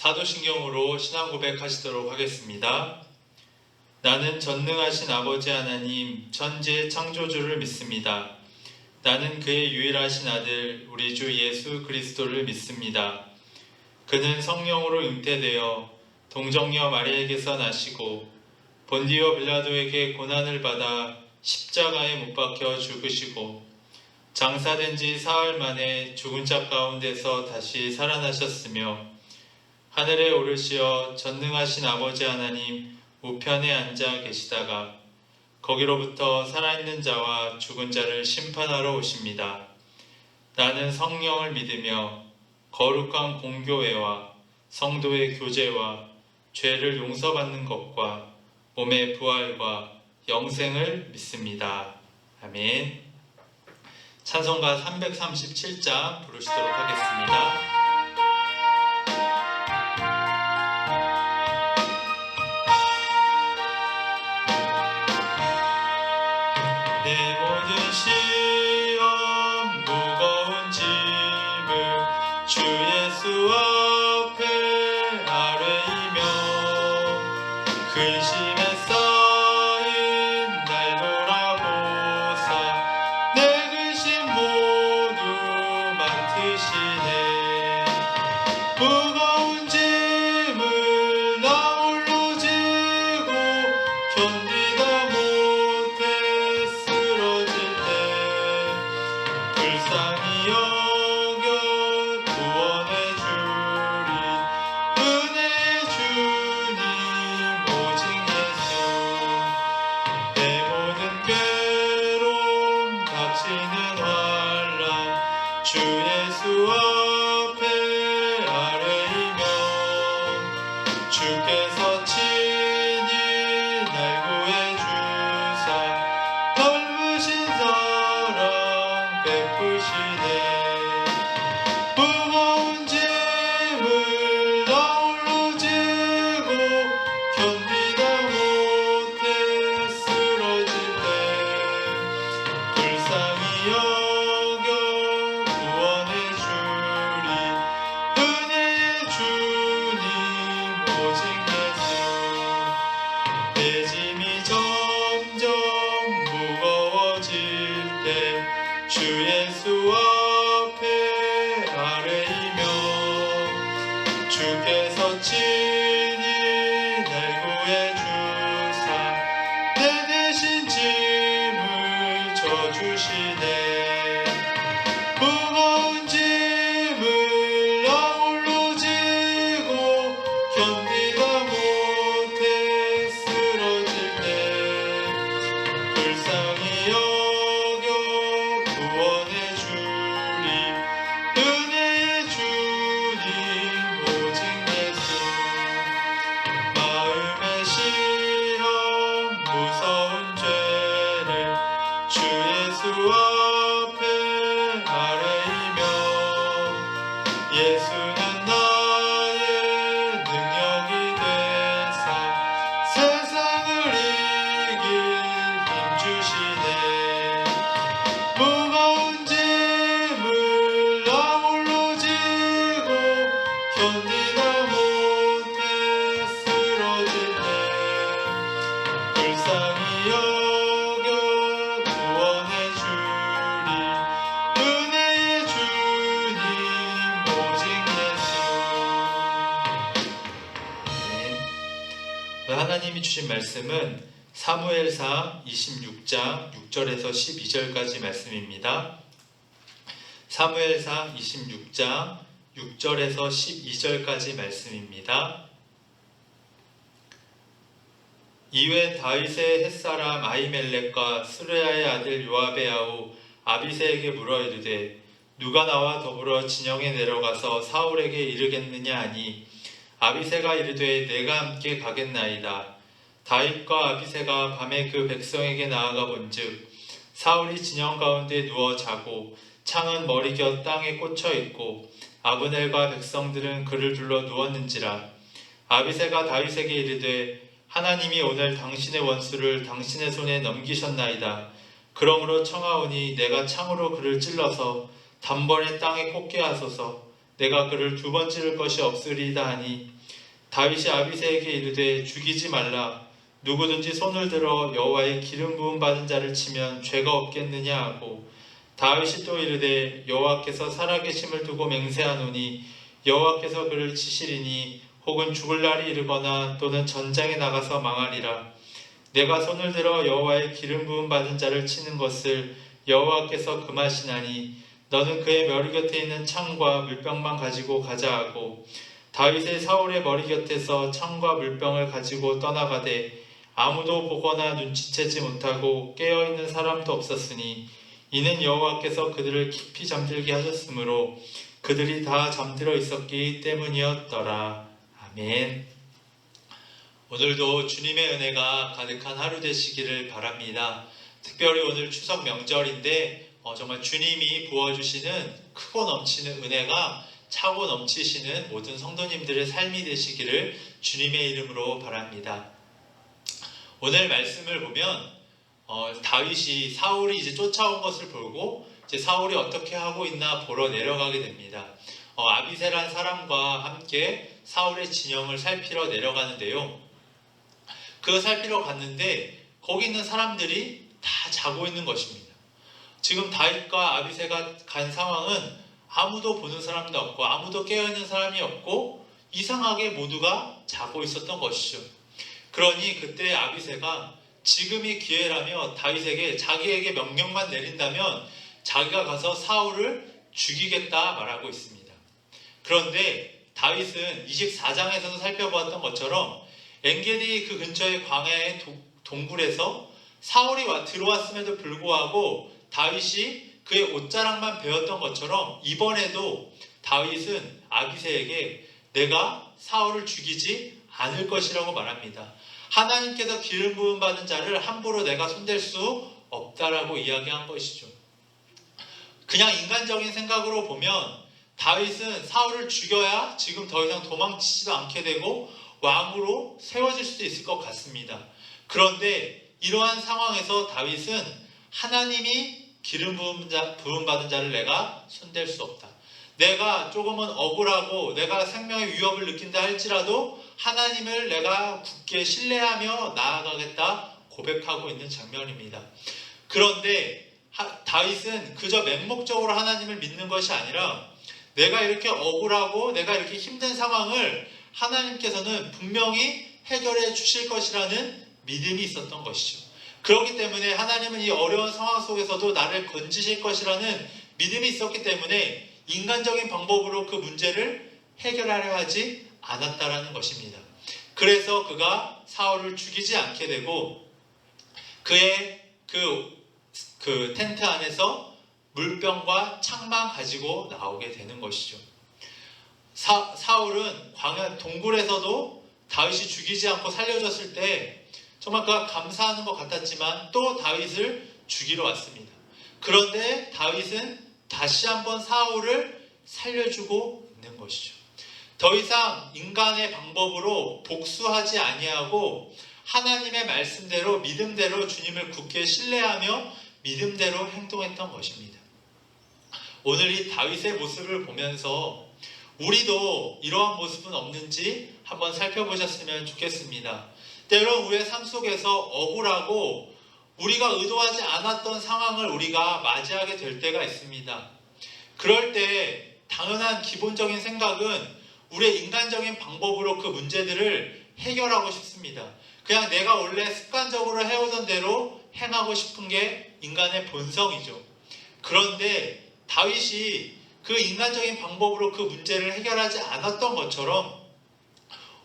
사도신경으로 신앙 고백하시도록 하겠습니다. 나는 전능하신 아버지 하나님 천지의 창조주를 믿습니다. 나는 그의 유일하신 아들 우리 주 예수 그리스도를 믿습니다. 그는 성령으로 잉태되어 동정녀 마리아에게서 나시고 본디오 빌라도에게 고난을 받아 십자가에 못 박혀 죽으시고 장사된 지 사흘 만에 죽은 자 가운데서 다시 살아나셨으며 하늘에 오르시어 전능하신 아버지 하나님 우편에 앉아 계시다가 거기로부터 살아있는 자와 죽은 자를 심판하러 오십니다. 나는 성령을 믿으며 거룩한 공교회와 성도의 교제와 죄를 용서받는 것과 몸의 부활과 영생을 믿습니다. 아멘. 찬송가 337장 부르시도록 하겠습니다. 내 모든 시험 무거운 짐을 주 예수 앞에 아뢰이며 근심에 쌓인 날 돌아보사 내 근심 모두 맡으시네. 무거운 짐을 나 홀로 지고 견디다 못해 쓰러질 때 불쌍히 여겨 구원해 주리 은혜의 주님 오직 예수. 내 모든 괴로움 닥치는 환란 주 예수 앞에 아뢰이며 주께서 친히 날 구해주사 넓으신 사랑 베푸시네. 무거운 짐을 나 홀로 지고 견디다 못해 쓰러질 때 불쌍히 여겨 구원해 주리 은혜의 주님 오직 예수. 내 짐이 점점 무거워질 때 주 예수 앞에 아뢰이며 주께서 친히 날 구해주사 내 대신 짐을 져주시네. 무거운 짐을 나 홀로 지고 견디다 못해 쓰러질 때 불쌍히 여겨 구원해 주리 은혜의 주님 오직 예수. 마음의 시험 무서운 죄를 주 예수 앞에 아뢰이며 예수는 나의 능력이 되사 세상을 이길 힘 주시네. 무거운 짐을 나 홀로 지고 견디다 못해 쓰러질 때 불쌍히 여겨 구원해 주리 은혜의 주님 오직 예수. 하나님이 주신 말씀은 사무엘상 26장 6절에서 12절까지 말씀입니다. 사무엘상 26장 6절에서 12절까지 말씀입니다. 이외 다윗의 햇사람 아히멜렉과 스루야의 아들 요압의 아우 아비새에게 물어 이르되 누가 나와 더불어 진영에 내려가서 사울에게 이르겠느냐 하니 아비새가 이르되 내가 함께 가겠나이다. 다윗과 아비새가 밤에 그 백성에게 나아가 본즉 사울이 진영 가운데 누워 자고 창은 머리 곁 땅에 꽂혀 있고 아브넬과 백성들은 그를 둘러 누웠는지라. 아비새가 다윗에게 이르되 하나님이 오늘 당신의 원수를 당신의 손에 넘기셨나이다. 그러므로 청하오니 내가 창으로 그를 찔러서 단번에 땅에 꽂게 하소서. 내가 그를 두 번 찌를 것이 없으리다 하니 다윗이 아비새에게 이르되 죽이지 말라. 누구든지 손을 들어 여호와의 기름 부음 받은 자를 치면 죄가 없겠느냐 하고 다윗이 또 이르되 여호와께서 살아계심을 두고 맹세하노니 여호와께서 그를 치시리니 혹은 죽을 날이 이르거나 또는 전장에 나가서 망하리라. 내가 손을 들어 여호와의 기름 부음 받은 자를 치는 것을 여호와께서 금하시나니 너는 그의 머리 곁에 있는 창과 물병만 가지고 가자 하고 다윗의 사울의 머리 곁에서 창과 물병을 가지고 떠나가되 아무도 보거나 눈치채지 못하고 깨어있는 사람도 없었으니 이는 여호와께서 그들을 깊이 잠들게 하셨으므로 그들이 다 잠들어 있었기 때문이었더라. 아멘. 오늘도 주님의 은혜가 가득한 하루 되시기를 바랍니다. 특별히 오늘 추석 명절인데 정말 주님이 부어주시는 크고 넘치는 은혜가 차고 넘치시는 모든 성도님들의 삶이 되시기를 주님의 이름으로 바랍니다. 오늘 말씀을 보면 다윗이 사울이 이제 쫓아온 것을 보고 이제 사울이 어떻게 하고 있나 보러 내려가게 됩니다. 아비새란 사람과 함께 사울의 진영을 살피러 내려가는데요. 그 살피러 갔는데 거기 있는 사람들이 다 자고 있는 것입니다. 지금 다윗과 아비새가 간 상황은 아무도 보는 사람도 없고 아무도 깨어있는 사람이 없고 이상하게 모두가 자고 있었던 것이죠. 그러니 그때 아비새가 지금이 기회라며 다윗에게 자기에게 명령만 내린다면 자기가 가서 사울을 죽이겠다 말하고 있습니다. 그런데 다윗은 24장에서도 살펴보았던 것처럼 엔게디 그 근처의 광야의 동굴에서 사울이 들어왔음에도 불구하고 다윗이 그의 옷자락만 베었던 것처럼 이번에도 다윗은 아비새에게 내가 사울을 죽이지 않을 것이라고 말합니다. 하나님께서 기름 부음 받은 자를 함부로 내가 손댈 수 없다라고 이야기한 것이죠. 그냥 인간적인 생각으로 보면 다윗은 사울을 죽여야 지금 더 이상 도망치지도 않게 되고 왕으로 세워질 수도 있을 것 같습니다. 그런데 이러한 상황에서 다윗은 하나님이 기름 부음 받은 자를 내가 손댈 수 없다. 내가 조금은 억울하고 내가 생명의 위협을 느낀다 할지라도 하나님을 내가 굳게 신뢰하며 나아가겠다 고백하고 있는 장면입니다. 그런데 다윗은 그저 맹목적으로 하나님을 믿는 것이 아니라 내가 이렇게 억울하고 내가 이렇게 힘든 상황을 하나님께서는 분명히 해결해 주실 것이라는 믿음이 있었던 것이죠. 그렇기 때문에 하나님은 이 어려운 상황 속에서도 나를 건지실 것이라는 믿음이 있었기 때문에 인간적인 방법으로 그 문제를 해결하려 하지 않았다라는 것입니다. 그래서 그가 사울을 죽이지 않게 되고 그의 그 텐트 안에서 물병과 창만 가지고 나오게 되는 것이죠. 사울은 광야 동굴에서도 다윗이 죽이지 않고 살려줬을 때 정말 그가 감사하는 것 같았지만 또 다윗을 죽이러 왔습니다. 그런데 다윗은 다시 한번 사울을 살려주고 있는 것이죠. 더 이상 인간의 방법으로 복수하지 아니하고 하나님의 말씀대로 믿음대로 주님을 굳게 신뢰하며 믿음대로 행동했던 것입니다. 오늘 이 다윗의 모습을 보면서 우리도 이러한 모습은 없는지 한번 살펴보셨으면 좋겠습니다. 때론 우리의 삶 속에서 억울하고 우리가 의도하지 않았던 상황을 우리가 맞이하게 될 때가 있습니다. 그럴 때 당연한 기본적인 생각은 우리의 인간적인 방법으로 그 문제들을 해결하고 싶습니다. 그냥 내가 원래 습관적으로 해오던 대로 행하고 싶은 게 인간의 본성이죠. 그런데 다윗이 그 인간적인 방법으로 그 문제를 해결하지 않았던 것처럼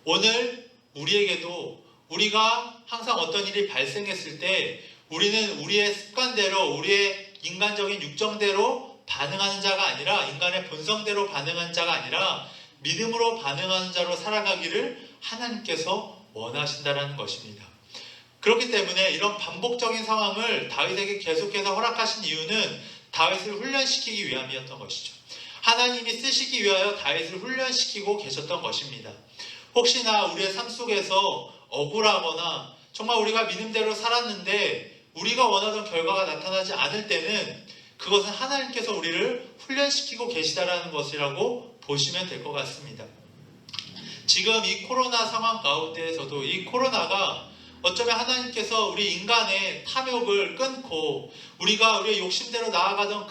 오늘 우리에게도 우리가 항상 어떤 일이 발생했을 때 우리는 우리의 습관대로 우리의 인간적인 육정대로 반응하는 자가 아니라 인간의 본성대로 반응하는 자가 아니라 믿음으로 반응하는 자로 살아가기를 하나님께서 원하신다는 것입니다. 그렇기 때문에 이런 반복적인 상황을 다윗에게 계속해서 허락하신 이유는 다윗을 훈련시키기 위함이었던 것이죠. 하나님이 쓰시기 위하여 다윗을 훈련시키고 계셨던 것입니다. 혹시나 우리의 삶 속에서 억울하거나 정말 우리가 믿음대로 살았는데 우리가 원하던 결과가 나타나지 않을 때는 그것은 하나님께서 우리를 훈련시키고 계시다라는 것이라고 보시면 될 것 같습니다. 지금 이 코로나 상황 가운데에서도 이 코로나가 어쩌면 하나님께서 우리 인간의 탐욕을 끊고 우리가 우리의 욕심대로 나아가던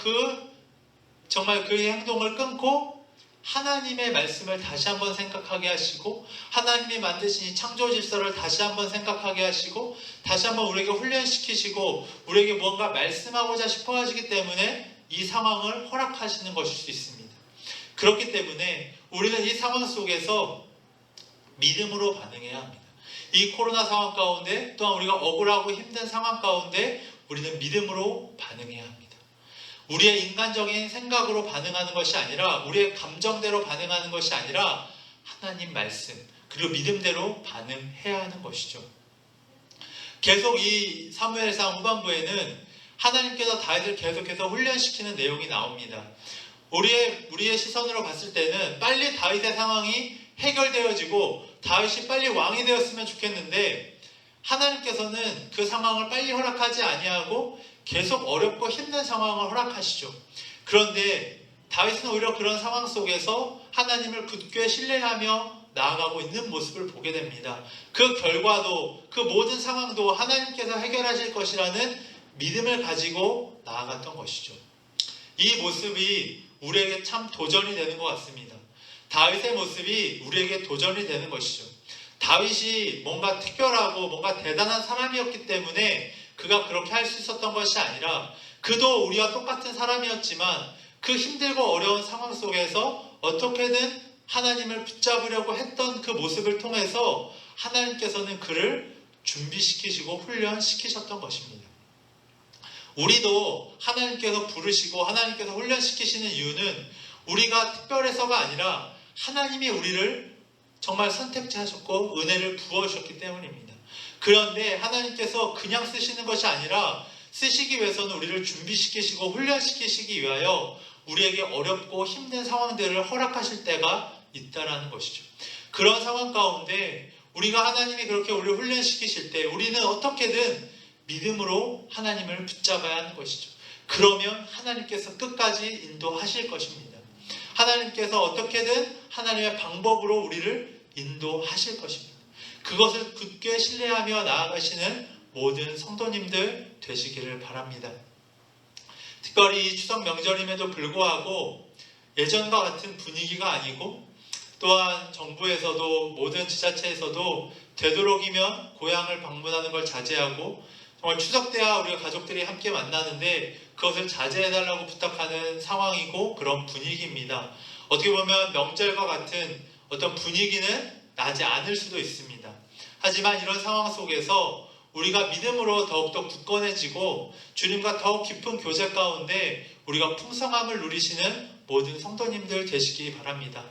정말 그 행동을 끊고 하나님의 말씀을 다시 한번 생각하게 하시고 하나님이 만드신 이 창조 질서를 다시 한번 생각하게 하시고 다시 한번 우리에게 훈련시키시고 우리에게 무언가 말씀하고자 싶어 하시기 때문에 이 상황을 허락하시는 것일 수 있습니다. 그렇기 때문에 우리는 이 상황 속에서 믿음으로 반응해야 합니다. 이 코로나 상황 가운데 또한 우리가 억울하고 힘든 상황 가운데 우리는 믿음으로 반응해야 합니다. 우리의 인간적인 생각으로 반응하는 것이 아니라 우리의 감정대로 반응하는 것이 아니라 하나님 말씀 그리고 믿음대로 반응해야 하는 것이죠. 계속 이 사무엘상 후반부에는 하나님께서 다윗을 계속해서 훈련시키는 내용이 나옵니다. 우리의 시선으로 봤을 때는 빨리 다윗의 상황이 해결되어지고 다윗이 빨리 왕이 되었으면 좋겠는데 하나님께서는 그 상황을 빨리 허락하지 아니하고 계속 어렵고 힘든 상황을 허락하시죠. 그런데 다윗은 오히려 그런 상황 속에서 하나님을 굳게 신뢰하며 나아가고 있는 모습을 보게 됩니다. 그 결과도 그 모든 상황도 하나님께서 해결하실 것이라는 믿음을 가지고 나아갔던 것이죠. 이 모습이 우리에게 참 도전이 되는 것 같습니다. 다윗의 모습이 우리에게 도전이 되는 것이죠. 다윗이 뭔가 특별하고 뭔가 대단한 사람이었기 때문에 그가 그렇게 할 수 있었던 것이 아니라 그도 우리와 똑같은 사람이었지만 그 힘들고 어려운 상황 속에서 어떻게든 하나님을 붙잡으려고 했던 그 모습을 통해서 하나님께서는 그를 준비시키시고 훈련시키셨던 것입니다. 우리도 하나님께서 부르시고 하나님께서 훈련시키시는 이유는 우리가 특별해서가 아니라 하나님이 우리를 정말 선택하셨고 은혜를 부어주셨기 때문입니다. 그런데 하나님께서 그냥 쓰시는 것이 아니라 쓰시기 위해서는 우리를 준비시키시고 훈련시키시기 위하여 우리에게 어렵고 힘든 상황들을 허락하실 때가 있다라는 것이죠. 그런 상황 가운데 우리가 하나님이 그렇게 우리를 훈련시키실 때 우리는 어떻게든 믿음으로 하나님을 붙잡아야 하는 것이죠. 그러면 하나님께서 끝까지 인도하실 것입니다. 하나님께서 어떻게든 하나님의 방법으로 우리를 인도하실 것입니다. 그것을 굳게 신뢰하며 나아가시는 모든 성도님들 되시기를 바랍니다. 특별히 이 추석 명절임에도 불구하고 예전과 같은 분위기가 아니고 또한 정부에서도 모든 지자체에서도 되도록이면 고향을 방문하는 걸 자제하고 정말 추석 때야 우리가 가족들이 함께 만나는데 그것을 자제해달라고 부탁하는 상황이고 그런 분위기입니다. 어떻게 보면 명절과 같은 어떤 분위기는 나지 않을 수도 있습니다. 하지만 이런 상황 속에서 우리가 믿음으로 더욱더 굳건해지고 주님과 더욱 깊은 교제 가운데 우리가 풍성함을 누리시는 모든 성도님들 되시기 바랍니다.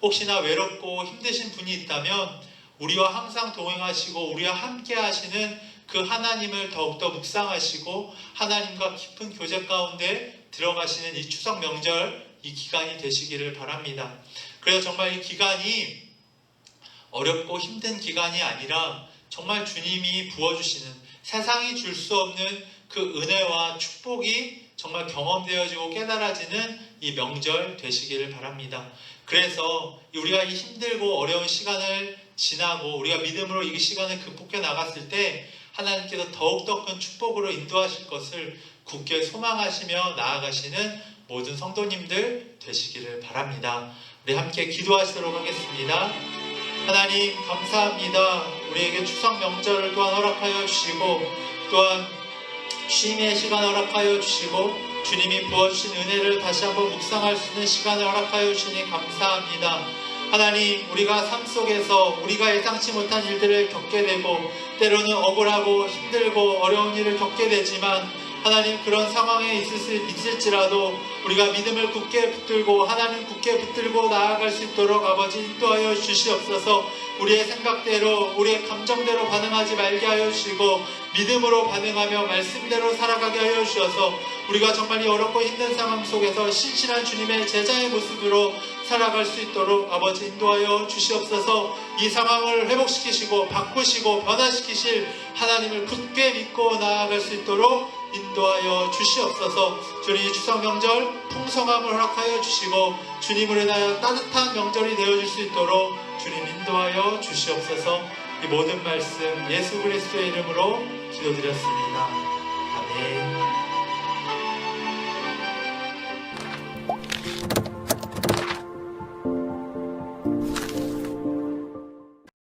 혹시나 외롭고 힘드신 분이 있다면 우리와 항상 동행하시고 우리와 함께 하시는 그 하나님을 더욱더 묵상하시고 하나님과 깊은 교제 가운데 들어가시는 이 추석 명절 이 기간이 되시기를 바랍니다. 그래서 정말 이 기간이 어렵고 힘든 기간이 아니라 정말 주님이 부어주시는 세상이 줄 수 없는 그 은혜와 축복이 정말 경험되어지고 깨달아지는 이 명절 되시기를 바랍니다. 그래서 우리가 이 힘들고 어려운 시간을 지나고 우리가 믿음으로 이 시간을 극복해 나갔을 때 하나님께서 더욱더 큰 축복으로 인도하실 것을 굳게 소망하시며 나아가시는 모든 성도님들 되시기를 바랍니다. 우리 함께 기도하시도록 하겠습니다. 하나님 감사합니다. 우리에게 추석 명절을 또한 허락하여 주시고 또한 쉼의 시간 허락하여 주시고 주님이 부어주신 은혜를 다시 한번 묵상할 수 있는 시간을 허락하여 주시니 감사합니다. 하나님 우리가 삶 속에서 우리가 예상치 못한 일들을 겪게 되고 때로는 억울하고 힘들고 어려운 일을 겪게 되지만 하나님 그런 상황에 있을지라도 우리가 믿음을 굳게 붙들고 하나님 굳게 붙들고 나아갈 수 있도록 아버지 인도하여 주시옵소서. 우리의 생각대로 우리의 감정대로 반응하지 말게 하여 주시고 믿음으로 반응하며 말씀대로 살아가게 하여 주셔서 우리가 정말 이 어렵고 힘든 상황 속에서 신실한 주님의 제자의 모습으로 살아갈 수 있도록 아버지 인도하여 주시옵소서. 이 상황을 회복시키시고 바꾸시고 변화시키실 하나님을 굳게 믿고 나아갈 수 있도록 인도하여 주시옵소서. 주님 추석 명절 풍성함을 허락하여 주시고 주님을 인하여 따뜻한 명절이 되어줄 수 있도록 주님 인도하여 주시옵소서. 이 모든 말씀 예수 그리스도의 이름으로 기도드렸습니다. 아멘.